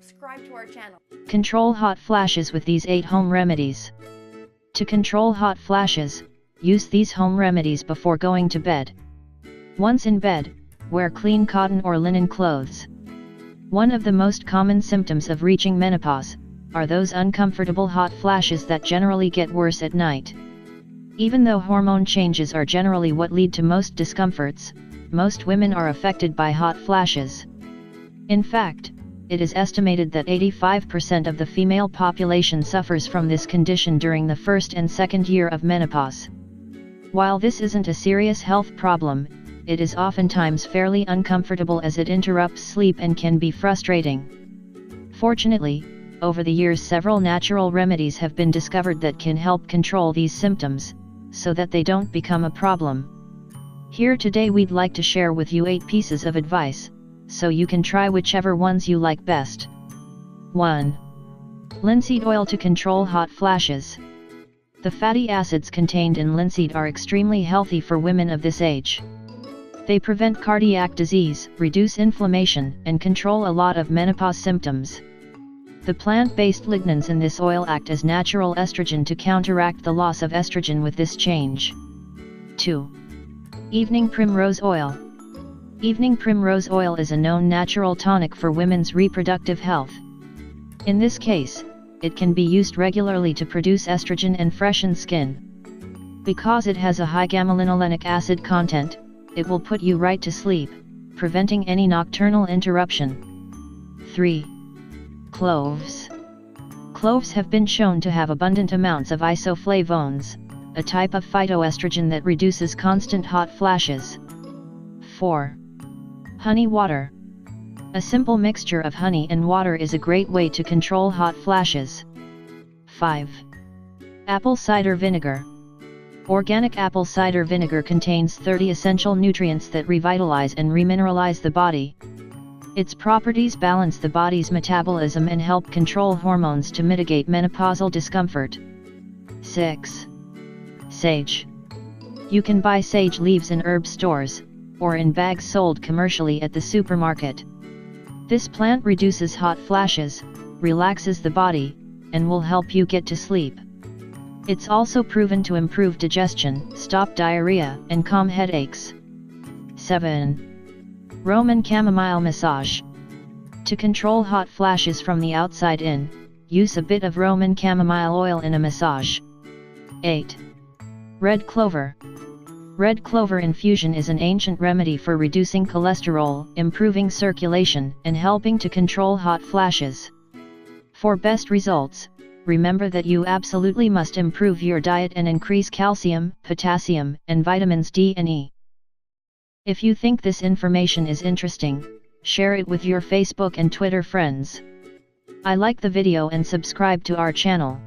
subscribe to our channel. Control hot flashes with these 8 home remedies. To control hot flashes, use these home remedies before going to bed. Once in bed, wear clean cotton or linen clothes. One of the most common symptoms of reaching menopause are those uncomfortable hot flashes that generally get worse at night. Even though hormone changes are generally what lead to most discomforts, most women are affected by hot flashes. In fact, it is estimated that 85% of the female population suffers from this condition during the first and second year of menopause. While this isn't a serious health problem, it is oftentimes fairly uncomfortable as it interrupts sleep and can be frustrating. Fortunately, over the years several natural remedies have been discovered that can help control these symptoms, so that they don't become a problem. Here today we'd like to share with you 8 pieces of advice, so you can try whichever ones you like best. 1. Linseed oil to control hot flashes. The fatty acids contained in linseed are extremely healthy for women of this age. They prevent cardiac disease, reduce inflammation, and control a lot of menopause symptoms. The plant-based lignans in this oil act as natural estrogen to counteract the loss of estrogen with this change. 2. Evening primrose oil. Evening primrose oil is a known natural tonic for women's reproductive health. In this case, it can be used regularly to produce estrogen and freshen skin. Because it has a high gamma-linolenic acid content, it will put you right to sleep, preventing any nocturnal interruption. 3. Cloves. Cloves have been shown to have abundant amounts of isoflavones, a type of phytoestrogen that reduces constant hot flashes. 4. Honey water. A simple mixture of honey and water is a great way to control hot flashes. 5. Apple cider vinegar. Organic apple cider vinegar contains 30 essential nutrients that revitalize and remineralize the body. Its properties balance the body's metabolism and help control hormones to mitigate menopausal discomfort. 6. Sage. You can buy sage leaves in herb stores, or in bags sold commercially at the supermarket. This plant reduces hot flashes, relaxes the body, and will help you get to sleep. It's also proven to improve digestion, stop diarrhea, and calm headaches. 7. Roman chamomile massage. To control hot flashes from the outside in, use a bit of Roman chamomile oil in a massage. 8. Red clover. Red clover infusion is an ancient remedy for reducing cholesterol, improving circulation, and helping to control hot flashes. For best results, remember that you absolutely must improve your diet and increase calcium, potassium, and vitamins D and E. If you think this information is interesting, share it with your Facebook and Twitter friends. I like the video and subscribe to our channel.